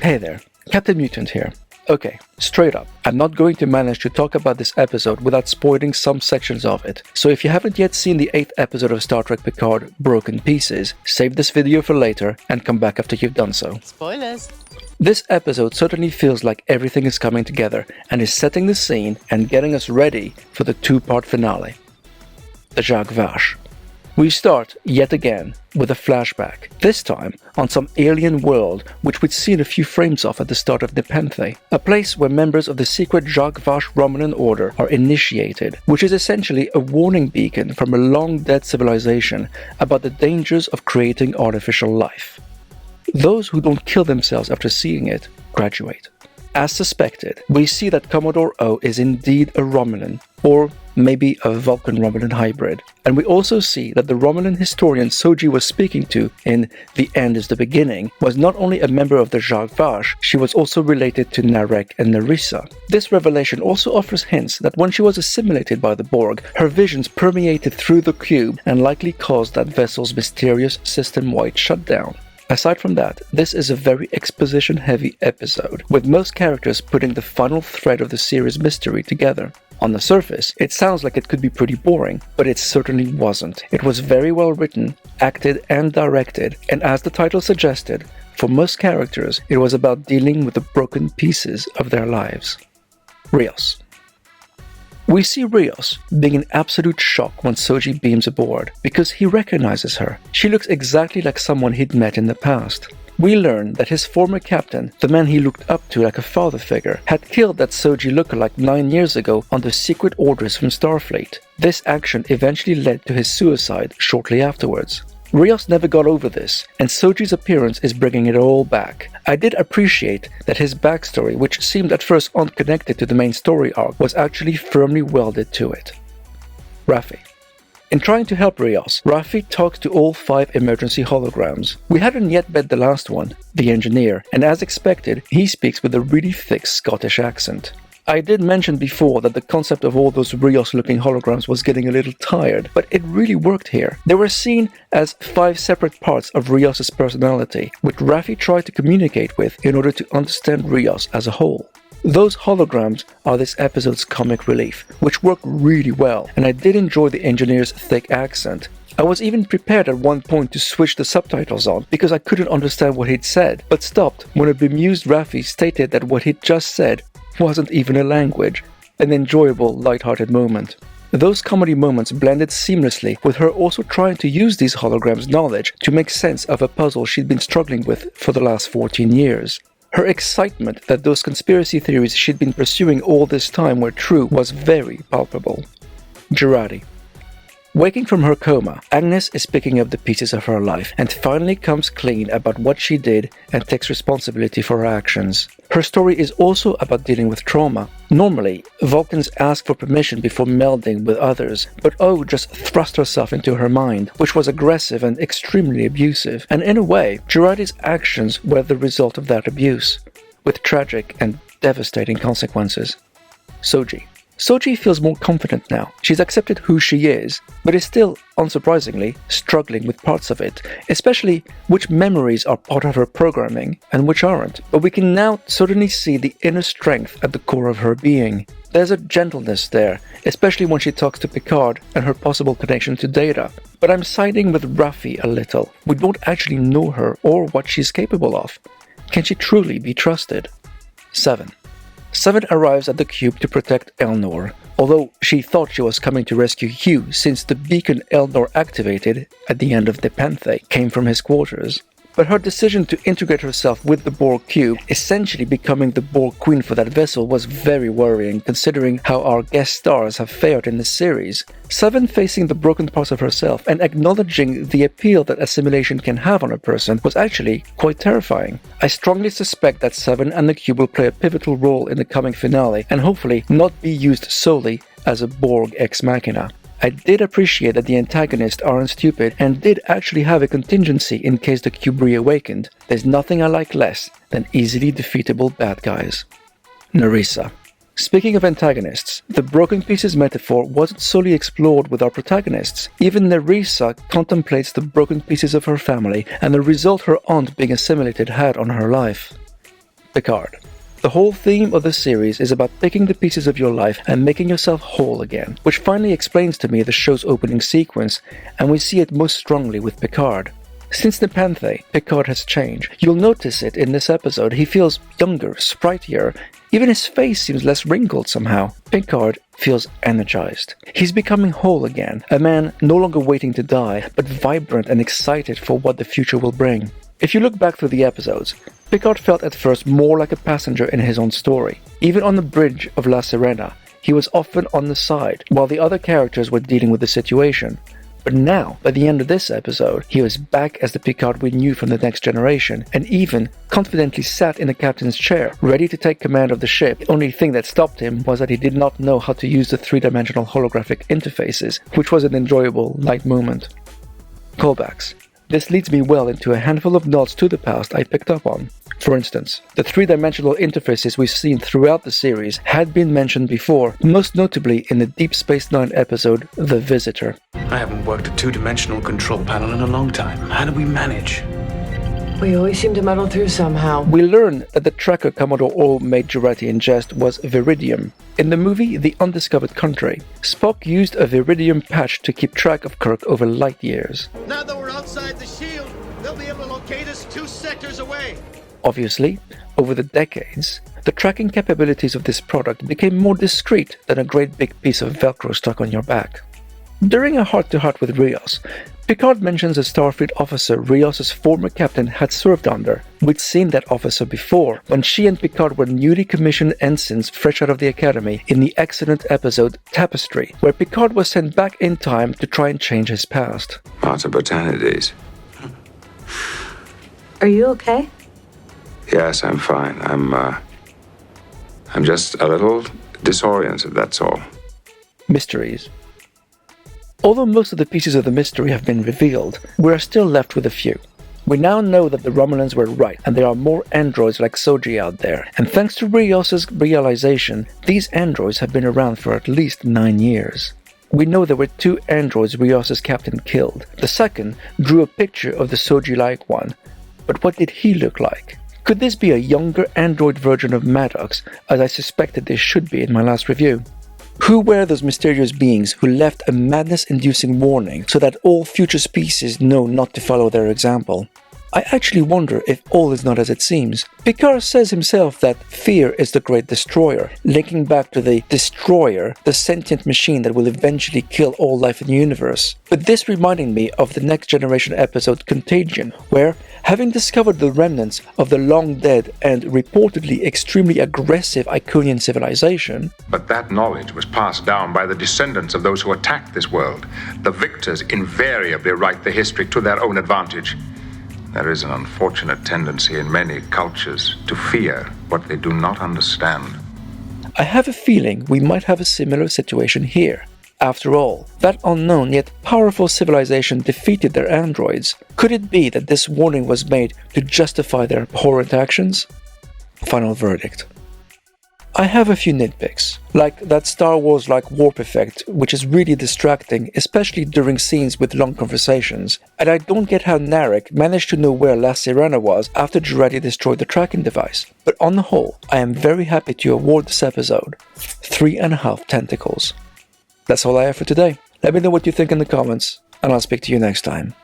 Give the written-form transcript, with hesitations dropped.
Hey there, Captain Mutant here. Okay, straight up, I'm not going to manage to talk about this episode without spoiling some sections of it, so if you haven't yet seen the 8th episode of Star Trek Picard, Broken Pieces, save this video for later and come back after you've done so. Spoilers! This episode certainly feels like everything is coming together and is setting the scene and getting us ready for the two-part finale. The Jacques Vache. We start, yet again, with a flashback, this time on some alien world which we'd seen a few frames of at the start of Nepenthe, a place where members of the secret Jacques Vache Romulan order are initiated, which is essentially a warning beacon from a long-dead civilization about the dangers of creating artificial life. Those who don't kill themselves after seeing it graduate. As suspected, we see that Commodore O is indeed a Romulan, or maybe a Vulcan-Romulan hybrid. And we also see that the Romulan historian Soji was speaking to in The End is the Beginning was not only a member of the Jacques Vache, she was also related to Narek and Nerissa. This revelation also offers hints that when she was assimilated by the Borg, her visions permeated through the cube and likely caused that vessel's mysterious system-wide shutdown. Aside from that, this is a very exposition-heavy episode, with most characters putting the final thread of the series' mystery together. On the surface, it sounds like it could be pretty boring, but it certainly wasn't. It was very well written, acted and directed, and as the title suggested, for most characters, it was about dealing with the broken pieces of their lives. Rios. We see Rios being in absolute shock when Soji beams aboard, because he recognizes her. She looks exactly like someone he'd met in the past. We learn that his former captain, the man he looked up to like a father figure, had killed that Soji lookalike 9 years ago under secret orders from Starfleet. This action eventually led to his suicide shortly afterwards. Rios never got over this, and Soji's appearance is bringing it all back. I did appreciate that his backstory, which seemed at first unconnected to the main story arc, was actually firmly welded to it. Raffi. In trying to help Rios, Raffi talks to all 5 emergency holograms. We hadn't yet met the last one, the engineer, and as expected, he speaks with a really thick Scottish accent. I did mention before that the concept of all those Rios-looking holograms was getting a little tired, but it really worked here. They were seen as 5 separate parts of Rios' personality, which Raffi tried to communicate with in order to understand Rios as a whole. Those holograms are this episode's comic relief, which worked really well, and I did enjoy the engineer's thick accent. I was even prepared at one point to switch the subtitles on because I couldn't understand what he'd said, but stopped when a bemused Raffi stated that what he'd just said wasn't even a language, an enjoyable, light-hearted moment. Those comedy moments blended seamlessly with her also trying to use these holograms' knowledge to make sense of a puzzle she'd been struggling with for the last 14 years. Her excitement that those conspiracy theories she'd been pursuing all this time were true was very palpable. Jurati. Waking from her coma, Agnes is picking up the pieces of her life and finally comes clean about what she did and takes responsibility for her actions. Her story is also about dealing with trauma. Normally, Vulcans ask for permission before melding with others, but O just thrust herself into her mind, which was aggressive and extremely abusive, and in a way, Jurati's actions were the result of that abuse, with tragic and devastating consequences. Soji feels more confident now. She's accepted who she is, but is still, unsurprisingly, struggling with parts of it, especially which memories are part of her programming and which aren't. But we can now certainly see the inner strength at the core of her being. There's a gentleness there, especially when she talks to Picard and her possible connection to Data. But I'm siding with Raffi a little. We don't actually know her or what she's capable of. Can she truly be trusted? 7. Seven arrives at the cube to protect Elnor, although she thought she was coming to rescue Hugh since the beacon Elnor activated at the end of Nepenthe came from his quarters. But her decision to integrate herself with the Borg cube, essentially becoming the Borg queen for that vessel, was very worrying considering how our guest stars have fared in the series. Seven facing the broken parts of herself and acknowledging the appeal that assimilation can have on a person was actually quite terrifying. I strongly suspect that Seven and the cube will play a pivotal role in the coming finale and hopefully not be used solely as a Borg ex machina. I did appreciate that the antagonists aren't stupid and did actually have a contingency in case the cube reawakened. There's nothing I like less than easily defeatable bad guys. Nerissa. Speaking of antagonists, the broken pieces metaphor wasn't solely explored with our protagonists. Even Nerissa contemplates the broken pieces of her family and the result her aunt being assimilated had on her life. Picard. The whole theme of the series is about picking the pieces of your life and making yourself whole again, which finally explains to me the show's opening sequence, and we see it most strongly with Picard. Since Nepenthe, Picard has changed. You'll notice it in this episode. He feels younger, sprightlier. Even his face seems less wrinkled somehow. Picard feels energized. He's becoming whole again, a man no longer waiting to die, but vibrant and excited for what the future will bring. If you look back through the episodes, Picard felt at first more like a passenger in his own story. Even on the bridge of La Sirena, he was often on the side, while the other characters were dealing with the situation. But now, by the end of this episode, he was back as the Picard we knew from the Next Generation, and even confidently sat in the captain's chair, ready to take command of the ship. The only thing that stopped him was that he did not know how to use the three-dimensional holographic interfaces, which was an enjoyable light moment. Callbacks. This leads me well into a handful of nods to the past I picked up on. For instance, the three-dimensional interfaces we've seen throughout the series had been mentioned before, most notably in the Deep Space Nine episode, The Visitor. I haven't worked a two-dimensional control panel in a long time. How do we manage? We always seem to muddle through somehow. We learn that the tracker Commodore Orr made Jurati ingest was Viridium. In the movie The Undiscovered Country, Spock used a Viridium patch to keep track of Kirk over light years. Now that we're outside the shield, they'll be able to locate us 2 sectors away. Obviously, over the decades, the tracking capabilities of this product became more discreet than a great big piece of Velcro stuck on your back. During a heart-to-heart with Rios, Picard mentions a Starfleet officer Rios' former captain had served under. We'd seen that officer before, when she and Picard were newly commissioned ensigns fresh out of the academy in the excellent episode Tapestry, where Picard was sent back in time to try and change his past. Lots of botanities. Are you okay? Yes, I'm fine. I'm just a little disoriented, that's all. Mysteries. Although most of the pieces of the mystery have been revealed, we are still left with a few. We now know that the Romulans were right, and there are more androids like Soji out there, and thanks to Rios' realization, these androids have been around for at least 9 years. We know there were 2 androids Rios' captain killed. The second drew a picture of the Soji-like one, but what did he look like? Could this be a younger android version of Maddox, as I suspected this should be in my last review? Who were those mysterious beings who left a madness-inducing warning so that all future species know not to follow their example? I actually wonder if all is not as it seems. Picard says himself that fear is the great destroyer, linking back to the destroyer, the sentient machine that will eventually kill all life in the universe. But this reminding me of the Next Generation episode Contagion, where, having discovered the remnants of the long-dead and reportedly extremely aggressive Iconian civilization... But that knowledge was passed down by the descendants of those who attacked this world. The victors invariably write the history to their own advantage. There is an unfortunate tendency in many cultures to fear what they do not understand. I have a feeling we might have a similar situation here. After all, that unknown yet powerful civilization defeated their androids. Could it be that this warning was made to justify their abhorrent actions? Final verdict. I have a few nitpicks, like that Star Wars-like warp effect, which is really distracting, especially during scenes with long conversations, and I don't get how Narek managed to know where La Sirena was after Jurati destroyed the tracking device. But on the whole, I am very happy to award this episode 3.5 tentacles. That's all I have for today. Let me know what you think in the comments, and I'll speak to you next time.